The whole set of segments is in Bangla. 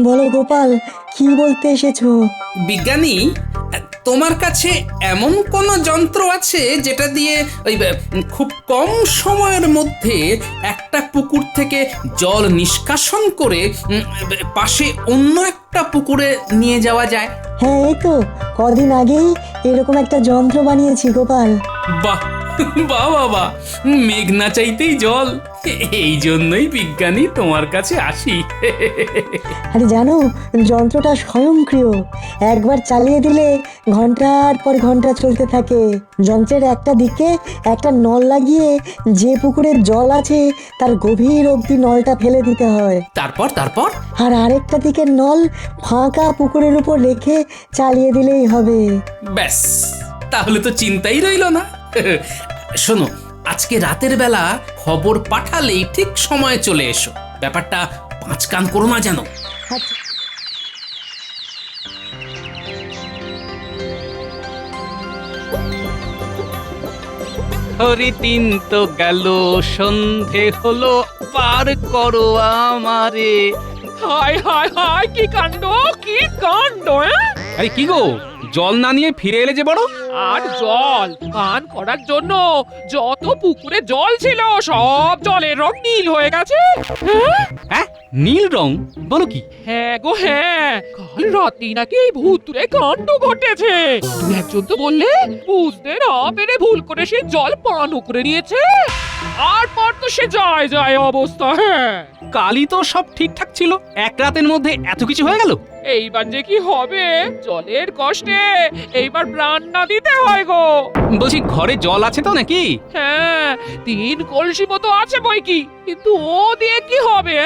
বলো গোপাল, কি বলতে এসেছো? বিজ্ঞানী, তোমার কাছে এমন কোনো যন্ত্র আছে যেটা দিয়ে ওই খুব কম সময়ের মধ্যে একটা পুকুর থেকে জল নিষ্কাশন করে পাশে অন্য একটা পুকুরে নিয়ে যাওয়া যায়? হ্যাঁ, এই তো কদিন আগেই এরকম একটা যন্ত্র বানিয়েছি গোপাল। বাহ বাহ বাবা, মেঘ না চাইতেই জল। এই জন্যই বিজ্ঞানী তোমার কাছে আসি। আরে জানো, যন্ত্রটা স্বয়ংক্রিয়। একবার চালিয়ে দিলে ঘন্টার পর ঘন্টা চলতে থাকে। যন্ত্রের একটা দিকে একটা নল লাগিয়ে যে পুকুরের জল আছে তার গভীর অবধি নলটা ফেলে দিতে হয়। তারপর তারপর আর আরেকটা দিকের নল ফাঁকা পুকুরের উপর রেখে চালিয়ে দিলেই হবে। ব্যাস, তাহলে তো চিন্তাই রইল না। শোনো, আজকে রাতের বেলা খবর পাঠালেই ঠিক সময়ে চলে এসো। ব্যাপারটা পাঁচ কান করো না যেন। আচ্ছা। হরি দিন তো গেল, সন্ধে হলো, পার করো আমারে। হায় হায় হায়, কি কাণ্ড, কি কাণ্ড! আরে কি গো, জল না নিয়ে ফিরে এলে যে বড়? আর জল পান করার জন্য যত পুকুরে জল ছিল সব জলের রং নীল হয়ে গেছে। হ্যাঁ? হ্যাঁ, নীল রং? বলো কি? হ্যাঁ গো হ্যাঁ, কাল রাতে নাকি এই ভূতুড়ে কাণ্ড ঘটেছে। দু একজন তো বললে বুঝতে না পেরে ভুল করে সে জল পানও করে নিয়েছে। আর পর তো সে যায় যায় অবস্থা। হ্যাঁ, কালই তো সব ঠিকঠাক ছিল, এক রাতের মধ্যে এত কিছু হয়ে গেল। এইবার যে কি হবে, জলের কষ্টে এইবার প্রাণ না দিতে হয় গো। বলছি, ঘরে জল আছে তো নাকি? হ্যাঁ, 3 কলসি মতো আছে বই কি, কিন্তু ও দিয়ে কি হবে?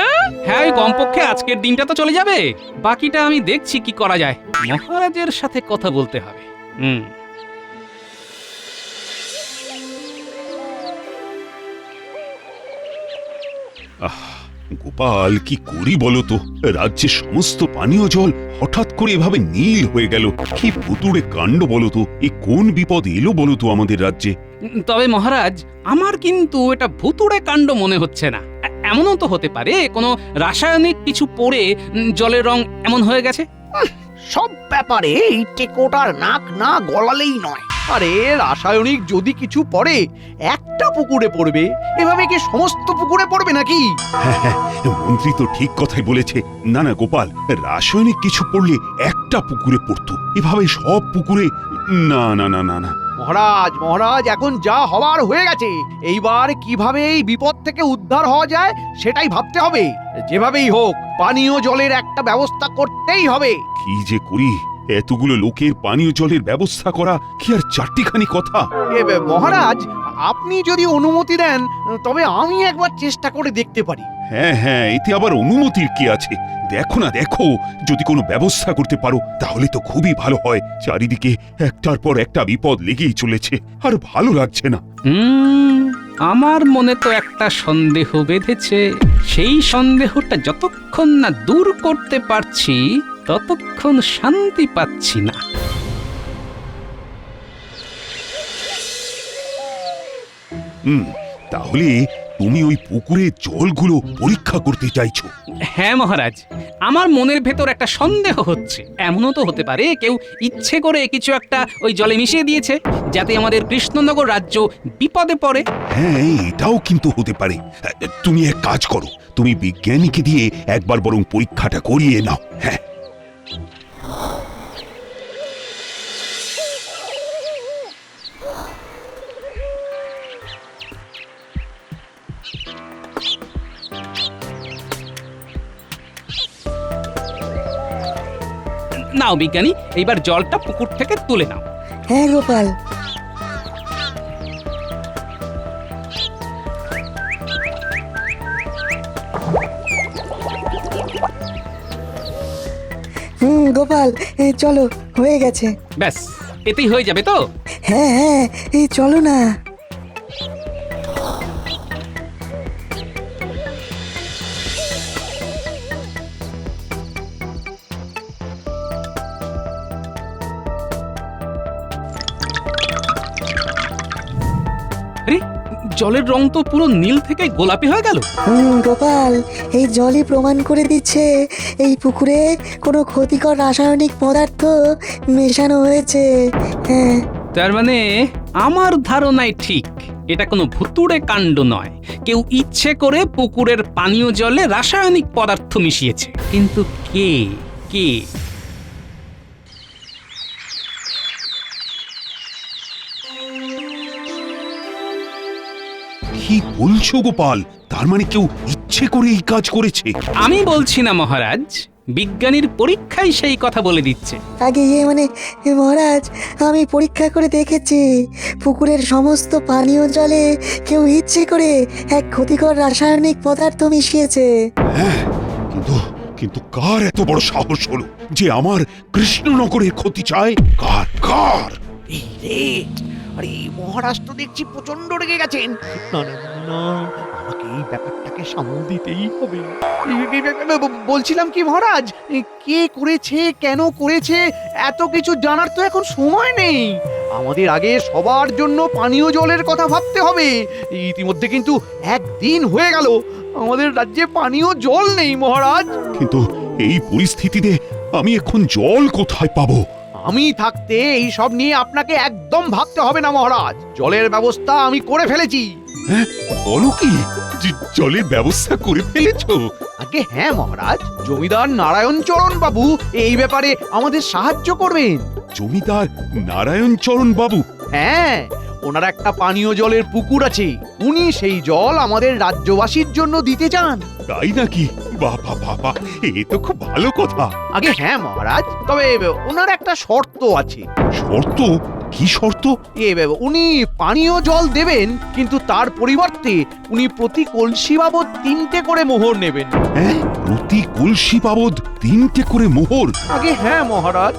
হ্যাঁ, ওই কমপক্ষে আজকের দিনটা তো চলে যাবে। বাকিটা আমি দেখছি কি করা যায়। মহারাজের সাথে কথা বলতে হবে। গোপাল, কি করি বলো তো? রাজ্যের সমস্ত পানীয় জল হঠাৎ করে এভাবে নীল হয়ে গেল। কি ভুতুড়ে কাণ্ড বলো তো! এ কোন বিপদ এলো বলো তো আমাদের রাজ্যে? তবে মহারাজ, আমার কিন্তু এটা ভুতুড়ে কাণ্ড মনে হচ্ছে না। এমনও তো হতে পারে কোনো রাসায়নিক কিছু পড়ে জলের রং এমন হয়ে গেছে। সব ব্যাপারে এই টেকোটার নাক না গলালেই নয়। আরে রাসায়নিক যদি কিছু পড়ে একটা পুকুরে পড়বে, এভাবে কি সমস্ত পুকুরে পড়বে নাকি? হ্যাঁ হ্যাঁ, মন্ত্রী তো ঠিক কথাই বলেছে। না না গোপাল, রাসায়নিক কিছু পড়লে একটা পুকুরে পড়তো, এভাবে সব পুকুরে? না না না না না। মহারাজ মহারাজ, এখন যা হওয়ার হয়ে গেছে। এইবার কিভাবে এই বিপদ থেকে উদ্ধার হওয়া যায় সেটাই ভাবতে হবে। যেভাবেই হোক পানীয় জলের একটা ব্যবস্থা করতেই হবে। কি যে করি! এতগুলো লোকের পানীয় জলের ব্যবস্থা করা কি আর চারটিখানি কথা? মহারাজ, আপনি যদি অনুমতি দেন তবে আমি একবার চেষ্টা করে দেখতে পারি। হ্যাঁ হ্যাঁ, এতে আবার অনুমতির কি আছে? দেখো না, দেখো, যদি কোনো ব্যবস্থা করতে পারো তাহলে তো খুবই ভালো হয়। চারিদিকে একটার পর একটা বিপদ লেগেই চলেছে, আর ভালো লাগছে না। আমার মনে তো একটা সন্দেহ বেঁধেছে। সেই সন্দেহটা যতক্ষণ না দূর করতে পারছি ততক্ষণ শান্তি পাচ্ছি না। তাহলে তুমি ওই পুকুরে জলগুলো পরীক্ষা করতে চাইছো? হ্যাঁ মহারাজ, আমার মনের ভেতর একটা সন্দেহ হচ্ছে। এমনও তো হতে পারে কেউ ইচ্ছে করে কিছু একটা ওই জলে মিশিয়ে দিয়েছে, যাতে আমাদের কৃষ্ণনগর রাজ্য বিপদে পড়ে। হ্যাঁ, এটাও কিন্তু হতে পারে। তুমি এক কাজ করো, তুমি বিজ্ঞানীকে দিয়ে একবার বরং পরীক্ষাটা করিয়ে নাও। হ্যাঁ, নাও বিজ্ঞানী, এইবার জলটা পুকুর থেকে তুলে নাও। হ্যাঁ গোপাল। গোপাল, চলো, হয়ে গেছে। ব্যাস, এতেই হয়ে যাবে তো? হ্যাঁ হ্যাঁ, চলো না। জলের রং তো পুরো নীল থেকে গোলাপি হয়ে গেল। গোপাল, এই জলই প্রমাণ করে দিচ্ছে এই পুকুরে কোনো ক্ষতিকর রাসায়নিক পদার্থ মেশানো হয়েছে। হ্যাঁ, তার মানে আমার ধারণাই ঠিক, এটা কোনো ভুতুড়ে কাণ্ড নয়। কেউ ইচ্ছে করে পুকুরের পানীয় জলে রাসায়নিক পদার্থ মিশিয়েছে, কিন্তু কে কে? কি বলছো গোপাল? তার মানে কেউ ইচ্ছে করে এই কাজ করেছে? আমি বলছি না মহারাজ, বিজ্ঞানীর পরীক্ষাই সেই কথা বলে দিচ্ছে। আগে মহারাজ, আমি পরীক্ষা করে দেখেছি পুকুরের সমস্ত পানীয় জলে কেউ ইচ্ছে করে এক ক্ষতিকর রাসায়নিক পদার্থ মিশিয়েছে। হ্যাঁ, কিন্তু কিন্তু কার এত বড় সাহস হলো যে আমার কৃষ্ণনগরের ক্ষতি চায়? কার কার? এই রে, আরে মহারাজ তো দেখছি প্রচন্ড রেগে গেছেন। না না না, আমাকে এই ব্যাপারটাকে সামাল দিতেই হবে। বলছিলাম কি মহারাজ, কে করেছে, কেন করেছে, এত কিছু জানার তো এখন সময় নেই। আমাদের আগে সবার জন্য পানীয় জলের কথা ভাবতে হবে। ইতিমধ্যে কিন্তু একদিন হয়ে গেল আমাদের রাজ্যে পানীয় জল নেই মহারাজ। কিন্তু এই পরিস্থিতিতে আমি এখন জল কোথায় পাবো? আমি থাকতে এই সব নিয়ে আপনাকে একদম ভাবতে হবে না মহারাজ। জলের ব্যবস্থা আমি করে ফেলেছি। হ্যাঁ, বলো কি? জলের ব্যবস্থা করে ফেলেছো? আগে হ্যাঁ মহারাজ, জমিদার নারায়ণ চরণ বাবু এই ব্যাপারে আমাদের সাহায্য করবেন। জমিদার নারায়ণ চরণ বাবু? হ্যাঁ, ওনার একটা পানীয় জলের পুকুর আছে, উনি সেই জল আমাদের রাজ্যবাসীর জন্য দিতে চান। তাই নাকি? বাবা বাবা, এ তো খুব ভালো কথা। আগে হ্যাঁ মহারাজ, তবে ওনার একটা শর্ত আছে। শর্ত? কি শর্ত? উনি পানীয় জল দেবেন, কিন্তু তার পরিবর্তে উনি প্রতি কলসি বাবদ 3টে করে মোহর নেবেন। হ্যাঁ, প্রতি কলসি বাবদ 3টে করে মোহর? আগে হ্যাঁ মহারাজ।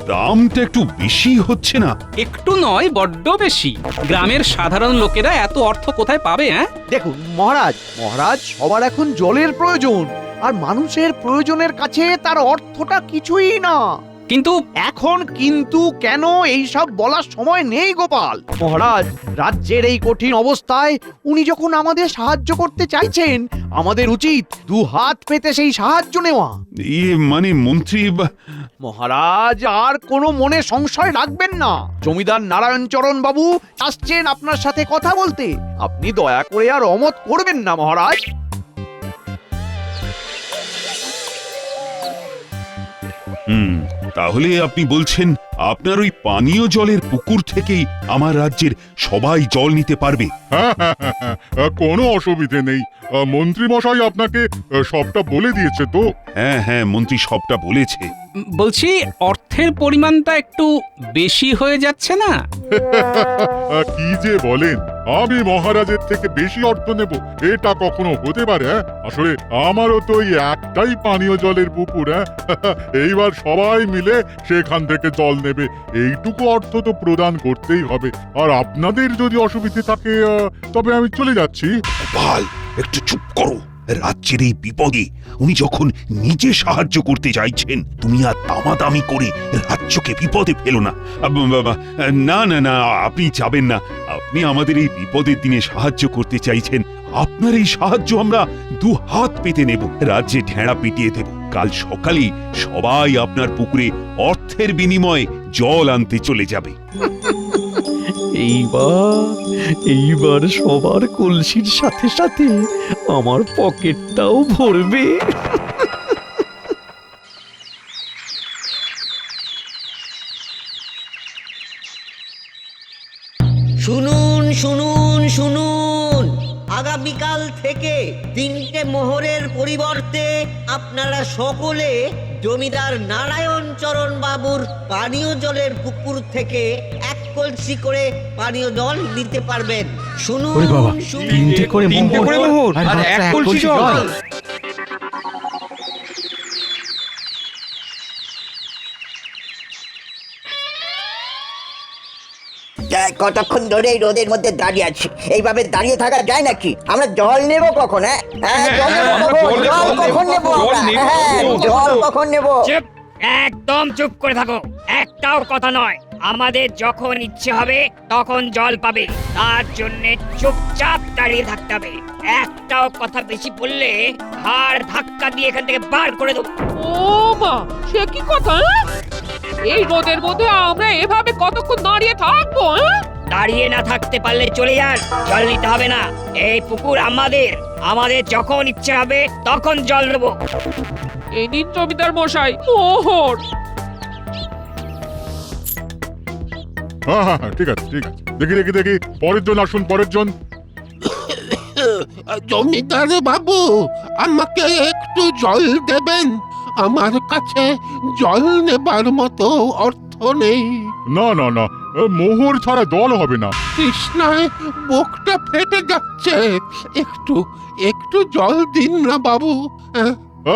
দামটা একটু বেশি হচ্ছে না? একটু নয়, বড্ড বেশি। গ্রামের সাধারণ লোকেরা এত অর্থ কোথায় পাবে? হ্যাঁ, দেখুন মহারাজ সবার এখন জলের প্রয়োজন, আর মানুষের প্রয়োজনের কাছে তার অর্থটা কিছুই না। কিন্তু এখন কিন্তু কেন এই সব বলার সময় নেই গোপাল। মহারাজ, রাজ্যের এই কঠিন অবস্থায় উনি যখন আমাদের সাহায্য করতে চাইছেন, আমাদের উচিত 2 হাত পেতে সেই সাহায্য নেওয়া। মানে মন্ত্রী মহারাজ, আর কোনো মনে সংশয় রাখবেন না। জমিদার নারায়ণ চরণ বাবু আসছেন আপনার সাথে কথা বলতে। আপনি দয়া করে আর অমত করবেন না মহারাজ। তাহলে আপনি বলছেন আপনার ওই পানীয় জলের পুকুর থেকেই আমার রাজ্যের সবাই জল নিতে পারবে? কোনো অসুবিধে নেই। মন্ত্রী মশাই আপনাকে সবটা বলে দিয়েছে তো? হ্যাঁ হ্যাঁ, মন্ত্রী সবটা বলেছে। বলছি, অর্থের পরিমাণটা একটু বেশি হয়ে যাচ্ছে না? কি যে বলেন, আমি মহারাজের থেকে বেশি অর্থ নেব? এটা কখনো হতে পারে? আসলে আমারও তো এই একটাই পানীয় জলের পুকুর। এইবার সবাই মিলে সেখান থেকে জল নেবে, এইটুকু অর্থ তো প্রদান করতেই হবে। আর আপনাদের যদি অসুবিধে থাকে তবে আমি চলে যাচ্ছি। গোপাল, একটু চুপ করো। রাজ্যের এই বিপদে উনি যখন নিজে সাহায্য করতে চাইছেন, তুমি আর দামাদামি করে রাজ্যকে বিপদে ফেলো না। না না না, আপনি যাবেন না। আপনি আমাদের এই বিপদের দিনে সাহায্য করতে চাইছেন, আপনার এই সাহায্য আমরা 2 হাত পেতে নেব, রাজ্যে ঢেঁড়া পিটিয়ে দেব। কাল সকালেই সবাই আপনার পুকুরে অর্থের বিনিময়ে জল আনতে চলে যাবে। এইবার সবার কলসির সাথে সাথে আমার পকেটটাও ভরবে। শুনুন শুনুন শুনুন, আগামীকাল থেকে 3টে মোহরের পরিবর্তে আপনারা সকলে জমিদার নারায়ণ চরণ বাবুর পানীয় জলের পুকুর থেকে 1 কলসি করে পানীয় জল নিতে পারবেন। শুনুন শুনুন, 3টে করে মোহর আর 1 কলসি জল। কতক্ষণ ধরে এই রোদের মধ্যে দাঁড়িয়ে আছি? এইভাবে দাঁড়িয়ে থাকা যায় নাকি? আমরা জল নেব কখন? জল কখন নেব? জল কখন নেব? একদম চুপ করে থাকো, একটাও কথা নয়। আমাদের যখন ইচ্ছে হবে তখন জল পাবে, তার জন্য চুপচাপ দাঁড়িয়ে থাকতে হবে। একটাও কথা বেশি বললে ঘাড় ধাক্কা দিয়ে এখান থেকে বার করে দেবো। ও মা, সে কি কথা? এই রোদের মধ্যে আমরা এভাবে কতক্ষণ দাঁড়িয়ে থাকবো? দাঁড়িয়ে না থাকতে পারলে চলে যান, জল নিতে হবে না। এই পুকুর আমাদের, আমাদের যখন ইচ্ছে হবে তখন জল দেবো। এই নিন জমিদার মশাই মোহর। হ্যাঁ হ্যাঁ হ্যাঁ, ঠিক আছে ঠিক আছে, দেখি দেখি দেখি, পরের জন আসুন, পরের জন। জমিদার বাবু, আমাকে একটু জল দেবেন? আমার কাছে জল নেবার মতো অর্থ নেই। না না না, মোহর ছাড়া জল হবে না। তৃষ্ণায় বুকটা ফেটে যাচ্ছে, একটু একটু জল দিন না বাবু।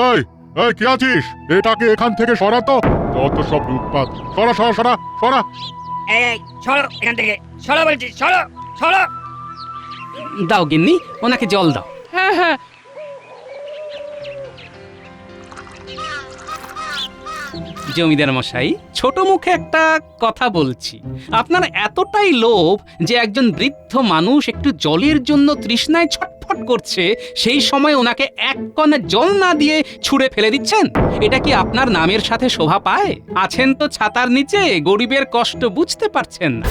এই এই, কে আছিস? এটাকে এখান থেকে সরাতো, যত সব লুটপাট। সরা সরা সরা সরা। এই সরো এখান থেকে, সরো বলছি, সরো সরো। দাও গিন্নি, ওনাকে জল দাও। হ্যাঁ হ্যাঁ, জমিদার মশাই, ছোট মুখে একটা কথা বলছি। আপনার এতটাই লোভ যে একজন বৃদ্ধ মানুষ একটু জলের জন্য তৃষ্ণায় ছটফট করছে, সেই সময় ওনাকে এক কণা জল না দিয়ে ছুঁড়ে ফেলে দিচ্ছেন? এটা কি আপনার নামের সাথে শোভা পায়? আছেন তো ছাতার নিচে, গরিবের কষ্ট বুঝতে পারছেন না।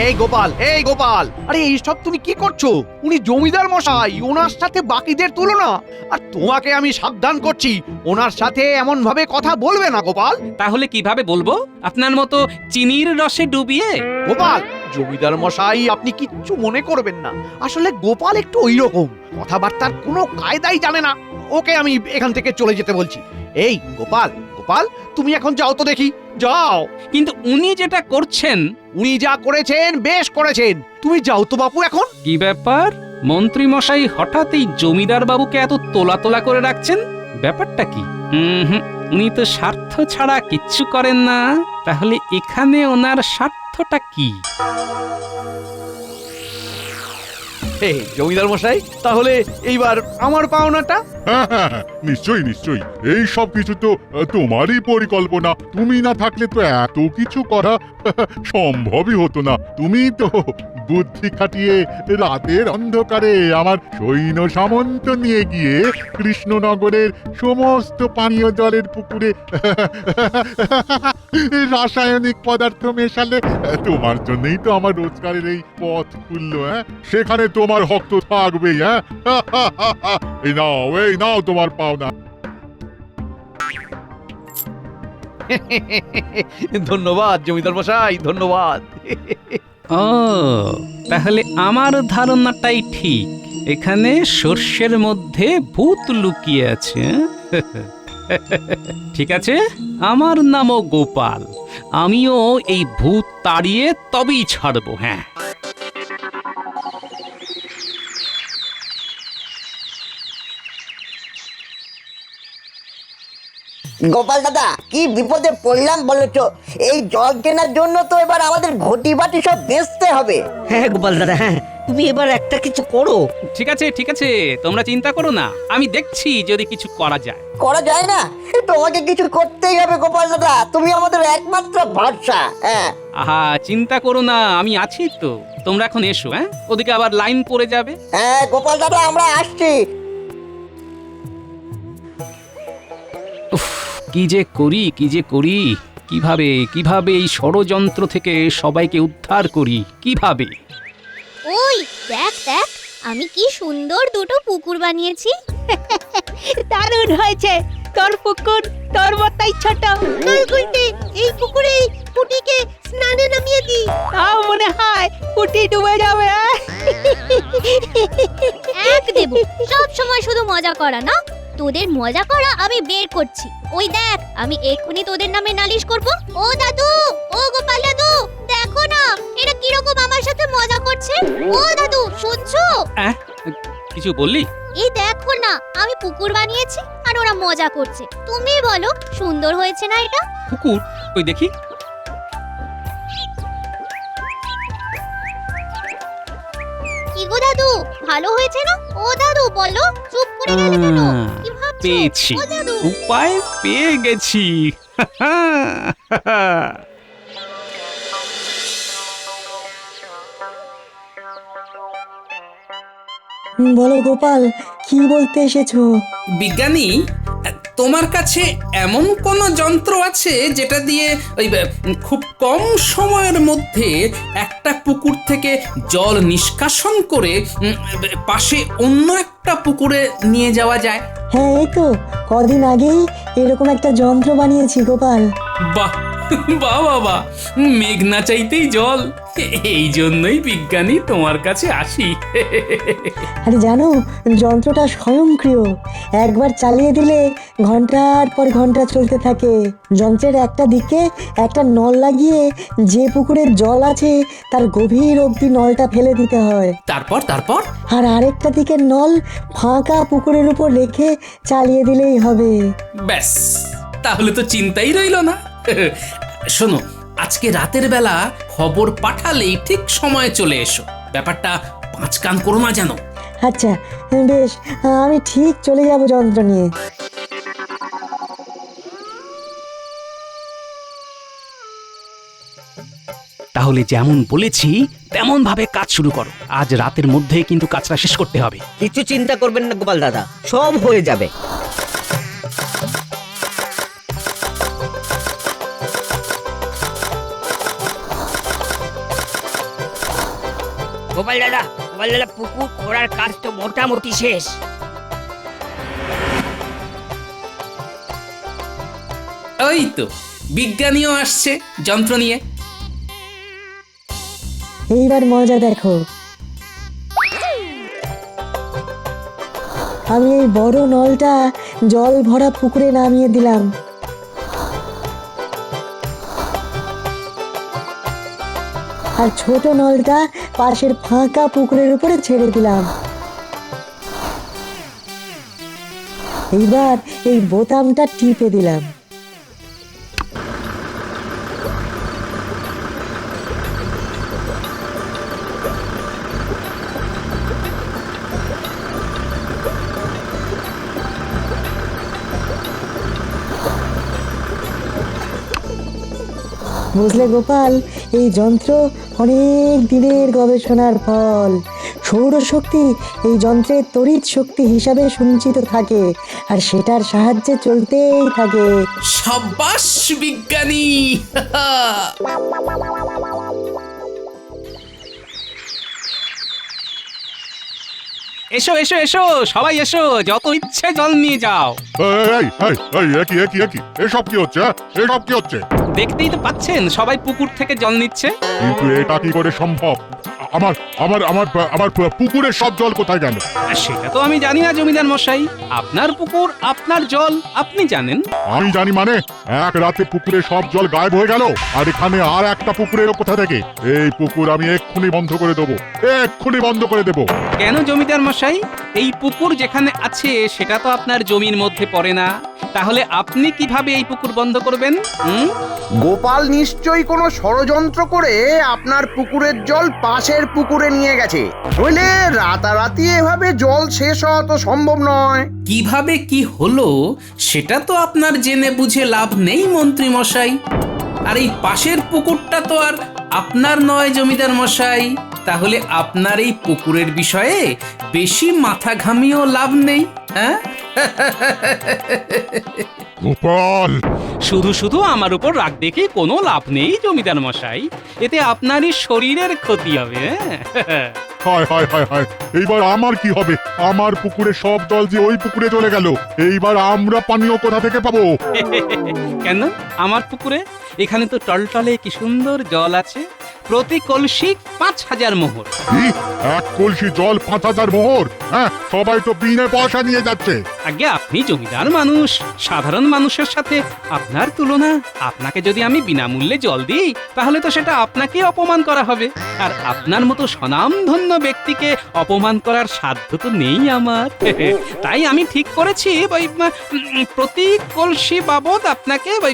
এই গোপাল, এই গোপাল, আরে এইসব তুমি কি করছো? উনি জমিদার মশাই, ওনার সাথে বাকিদের তুলনা। আর তোমাকে আমি সাবধান করছি, ওনার সাথে এমন ভাবে কথা বলবে না গোপাল। তাহলে কিভাবে বলবো? আপনার মতো চিনির রসে ডুবিয়ে? গোপাল, জমিদার মশাই আপনি কিচ্ছু মনে করবেন না, আসলে গোপাল একটু ওইরকম, কথাবার্তার কোনো কায়দাই জানে না। ওকে আমি এখান থেকে চলে যেতে বলছি। এই গোপাল, গোপাল তুমি এখন যাও তো দেখি, যাও। কিন্তু উনি যেটা করছেন। উনি যা করেছেন বেশ করেছেন, তুমি যাও তো বাপু এখন। কি ব্যাপার? মন্ত্রী মশাই হঠাৎ এই জমিদার বাবুকে এত তোলা তোলা করে রাখছেন, ব্যাপারটা কি? উনি তো স্বার্থ ছাড়া কিচ্ছু করেন না। তাহলে এখানে ওনার স্বার্থটা কি? জমিদার মশাই, তাহলে এইবার আমার পাওনাটা। হ্যাঁ হ্যাঁ হ্যাঁ, নিশ্চয়ই নিশ্চয়ই, এই সব কিছু তো তোমারই পরিকল্পনা। তুমি না থাকলে তো এত কিছু করা সম্ভবই হতো না। তুমি তো বুদ্ধি খাটিয়ে রাতের অন্ধকারে আমার সৈন্য সামন্ত নিয়ে গিয়ে কৃষ্ণনগরের সমস্ত পানীয় জলের পুকুরে রাসায়নিক পদার্থ মেশালে। তোমার জন্যই তো আমার রোজগারের এই পথ খুললো। সেখানে তোমার হক তো থাকবেই। এই নাও তোমার পাওনা। ধন্যবাদ জমিদার মশাই, ধন্যবাদ। ও, তাহলে আমার ধারণাটাই ঠিক, এখানে সর্ষের মধ্যে ভূত লুকিয়ে আছে। ঠিক আছে, আমার নামও গোপাল, আমিও এই ভূত তাড়িয়ে তবেই ছাড়বো। হ্যাঁ, গোপাল দাদা, কি বিপদে পড়লাম বলেছো? এই জল কেনার জন্য তো এবার আমাদের ঘটি বাটি সব বেচতে হবে। হ্যাঁ গোপাল দাদা, হ্যাঁ তুমি এবার একটা কিছু করো। ঠিক আছে ঠিক আছে, তোমরা চিন্তা করো না, আমি দেখছি যদি কিছু করা যায়। করা যায় না? তোমাকে কিছু করতেই হবে গোপাল দাদা, তুমি আমাদের একমাত্র ভরসা। হ্যাঁ, আহা, চিন্তা করো না, আমি আছি তো। তোমরা এখন এসো, ওদিকে আবার লাইন পড়ে যাবে। হ্যাঁ গোপাল দাদা, আমরা আসছি। কি যে করি, কিভাবে এই ষড়যন্ত্র থেকে সবাইকে উদ্ধার করি, কিভাবে? ওই দেখ দেখ, আমি কি সুন্দর দুটো পুকুর বানিয়েছি। দারুণ হয়েছে, তোর পুকুর তোর মতই ছোট। চল গুলটি, এই পুকুরে পুটিকে স্নানে নামিয়ে দি, তাও মনে হয় পুটি ডুবে যাবে। এক দেব, সব সময় শুধু মজা করা না, তোদের মজা করা আমি বের করছি। ওই দেখ, আমি এক্ষুনি তোদের নামে নালিশ করব। ও দাদু, ও গোপাল দাদু, দেখো না এরা কিরকম আমার সাথে মজা করছে। ও দাদু, শুনছো? কিছু বললি? এই দেখো না, আমি পুকুর বানিয়েছি আর ওরা মজা করছে। তুমি বলো, সুন্দর হয়েছে না এটা? পুকুর? ওই দেখি। কি গো দাদু, ভালো হয়েছে না? ও দাদু বলো, চুপ করে গেলে কেন? কি ভাবছো? পেয়েছি, ও দাদু, উপায় পেয়ে গেছি। বলো গোপাল, কি বলতে এসেছো? বিজ্ঞানী, তোমার কাছে এমন কোন যন্ত্র আছে যেটা দিয়ে ওই খুব কম সময়ের মধ্যে একটা পুকুর থেকে জল নিষ্কাশন করে পাশে অন্য একটা পুকুরে নিয়ে যাওয়া যায়? হ্যাঁ, এই তো কদিন আগেই এরকম একটা যন্ত্র বানিয়েছি গোপাল। বাহ বাহ বাবা, মেঘ না চাইতেই জল, এই জন্যই বিজ্ঞানী তোমার কাছে আসি। আরে জানো, যন্ত্রটা স্বয়ংক্রিয়। একবার চালিয়ে দিলে ঘন্টার পর ঘন্টা চলতে থাকে। যন্ত্রের একটা দিকে একটা নল লাগিয়ে যে পুকুরের জল আছে তার গভীর অবধি নলটা ফেলে দিতে হয়। তারপর তারপর আর আরেকটা দিকের নল ফাঁকা পুকুরের উপর রেখে চালিয়ে দিলেই হবে। ব্যাস, তাহলে তো চিন্তাই রইল না। শোনো, আজকে রাতের বেলা খবর পাঠালেই ঠিক সময়ে চলে এসো। ব্যাপারটা পাঁচ কান করো না যেন। আচ্ছা বেশ, আমি ঠিক চলে যাব যন্ত্র নিয়ে। তাহলে যেমন বলেছি তেমন ভাবে কাজ শুরু করো। আজ রাতের মধ্যে কিন্তু কাজটা শেষ করতে হবে। কিছু চিন্তা করবেন না গোপাল দাদা, সব হয়ে যাবে। গোপাল দাদা, পুকুর খোঁড়ার কাজ তো মোটামুটি শেষ। ওই তো বিজ্ঞানীও আসছে যন্ত্র নিয়ে। এইবার মজা দেখো। আমি এই বড় নলটা জল ভরা পুকুরে নামিয়ে দিলাম। আর ছোট নলটা পাশের ফাঁকা পুকুরের উপরে ছেড়ে দিলাম। এইবার এই বোতামটা টিপে দিলাম। বুঝলে গোপাল, এই যন্ত্র অনেক দিনের গবেষণার ফল। সৌরশক্তি এই যন্ত্রের তড়িৎ শক্তি হিসাবে সঞ্চিত থাকে, আর সেটার সাহায্যে চলতেই থাকে। সাব্বাস বিজ্ঞানী! এসো এসো এসো, সবাই এসো, যত ইচ্ছে জল নিয়ে যাও। এই এই এই একই একই একই এসব কি হচ্ছে? এসব কি হচ্ছে? দেখতেই তো পাচ্ছেন সবাই পুকুর থেকে জল নিচ্ছে। কিন্তু এটা কি করে সম্ভব? আমার আমার আমার আমার পুকুরের সব জল কোথায় গেল? সেটা তো আমি জানি না জমিদার মশাই। আপনার পুকুর, আপনার জল, আপনি জানেন। আমি জানি মানে? এক রাতে পুকুরে সব জল গায়েব হয়ে গেল, আর এখানে আর একটা পুকুরের কোথা থেকে? এই পুকুর আমি এক্ষুনি বন্ধ করে দেবো, এক্ষুনি বন্ধ করে দেবো। কেন জমিদার মশাই? এই পুকুর যেখানে আছে সেটা তো আপনার জমির মধ্যে পড়ে না। তাহলে আপনি কিভাবে এই পুকুর বন্ধ করবেন? গোপাল নিশ্চয়ই কোনো ষড়যন্ত্র করে আপনার পুকুরের জল পাশের পুকুরে নিয়ে গেছে। নইলে রাতারাতি এভাবে জল শেষ হওয়া তো সম্ভব নয়। কিভাবে কি হলো সেটা তো আপনার জেনে বুঝে লাভ নেই মন্ত্রী মশাই। আর এই পাশের পুকুরটা তো আর আপনার নয় জমিদার মশাই। তাহলে আপনার এই পুকুরের বিষয়ে বেশি মাথা ঘামিয়েও লাভ নেই। হ্যাঁ, গোপাল, শুধু শুধু আমার উপর রাগ দেখে কোনো লাভ নেই জমিদার মশাই। এতে আপনারই শরীরের ক্ষতি হবে। হায় হায় হায় হায়, এইবার আমার কি হবে? আমার পুকুরে সব জল যে ওই পুকুরে চলে গেল, এইবার আমরা পানীয় কোথা থেকে পাবো? কেন আমার পুকুরে? এখানে তো টলটলে কি সুন্দর জল আছে। প্রতি কলসি 5000 মোহর। কি? এক কলসি জল 5000 মোহর? হ্যাঁ, সবাই তো বিনা পয়সা নিয়ে যাচ্ছে। আগে আপনি জমিদার মানুষ, সাধারণ মানুষের সাথে আপনার তুলনা। আপনাকে যদি আমি বিনামূল্যে জল দিই তাহলে তো সেটা আপনাকে অপমান করা হবে। আর আপনার মতো স্বনামধন্য ব্যক্তিকে অপমান করার সাধ্য তো নেই আমার। তাই আমি ঠিক করেছি ওই প্রতি কলসি বাবদ আপনাকে ওই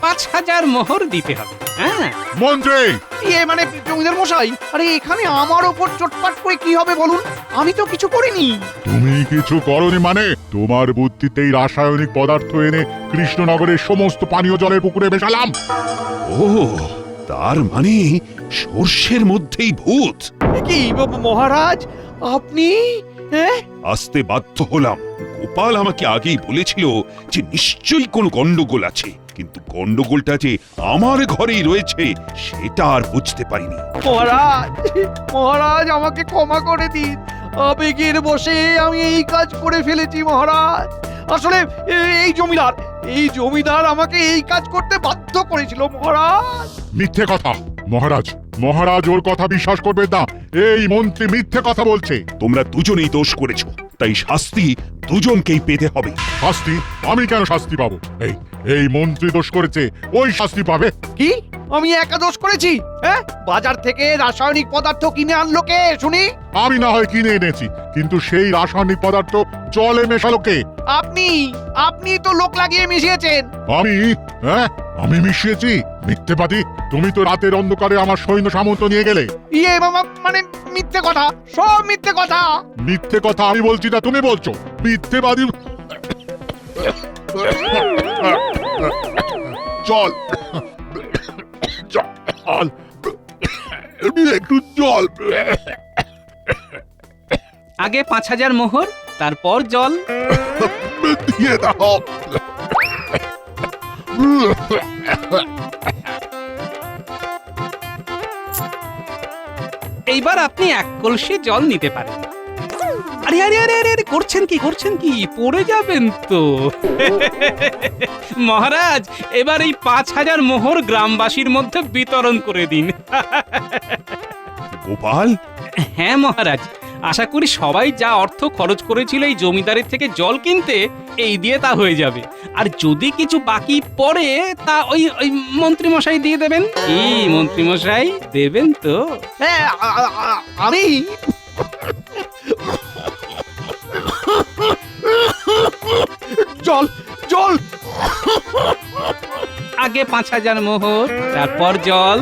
5000 মোহর দিতে হবে। হ্যাঁ মন্ত্রী, মানে জমিদার মশাই, আরে এখানে আমার ওপর চটপাট করে কি হবে বলুন? আমি তো কিছু করিনি। তুমি কিছু করনি মানে? তোমার বুদ্ধিতেই রাসায়নিক পদার্থ এনে কৃষ্ণনগরের সমস্ত পানীয় জলের পুকুরে মেশালাম। ও, তার মানে সর্ষের মধ্যেই ভূত। কি মহারাজ, আপনি হ্যাঁ আসতে বাধ্য হলাম। গোপাল আমাকে আগেই বলেছিল যে নিশ্চয়ই কোনো গন্ডগোল আছে, কিন্তু গন্ডগোলটা যে আমার ঘরেই রয়েছে সেটা আর বুঝতে পারিনি। মহারাজ মহারাজ আমাকে ক্ষমা করে দিন, আবেগের বশে আমি এই কাজ করে ফেলেছি মহারাজ। আসলে এই জমিদার আমাকে এই কাজ করতে বাধ্য করেছিল মহারাজ। মিথ্যে কথা মহারাজ, মহারাজ ওর কথা বিশ্বাস করবেন না। এই মন্ত্রী মিথ্যে কথা বলছে। তোমরা দুজনেই দোষ করেছো, তাই শাস্তি দুজনকেই পেতে হবে। শাস্তি? আমি কেন শাস্তি পাবো? এই মন্ত্রী দোষ করেছে, ওই শাস্তি পাবে। কি আমি একা দোষ করেছি? হ্যাঁ, বাজার থেকে রাসায়নিক পদার্থ কিনে আনলো কে শুনি? আমি না হয় কিনে এনেছি, কিন্তু সেই রাসায়নিক পদার্থ জলে মেশালো কে? আপনি তো লোক লাগিয়ে মিশিয়েছেন। হ্যাঁ আমি মিশিয়েছি? মিথ্যেবাদী! তুমি তো রাতের অন্ধকারে আমার সৈন্য সামন্ত নিয়ে গেলে। ইয়ে মানে মিথ্যে কথা, সব মিথ্যে কথা। মিথ্যে কথা আমি বলছি না, তুমি বলছো। মিথ্যেবাদী! জল জল, একটু জল। আগে 5000 মোহর, তারপর জল। দিয়ে দাও। এইবার আপনি 1 কলসি জল নিতে পারেন। আরে আরে আরে আরে করছেন কি পড়ে যাবেন তো। মহারাজ, এবার এই 5000 মোহর গ্রামবাসীর মধ্যে বিতরণ করে দিন। গোপাল, হ্যাঁ মহারাজ, আশা করি সবাই যা অর্থ খরচ করেছিল এই জমিদারের থেকে জল কিনতে, এই দিয়ে তা হয়ে যাবে। আর যদি কিছু বাকি পড়ে তা ওই মন্ত্রী মশাই দিয়ে দেবেন। কি মন্ত্রী মশাই, দেবেন তো? হ্যাঁ আমি জল জল। আগে 5000 মোহর, তারপর জল।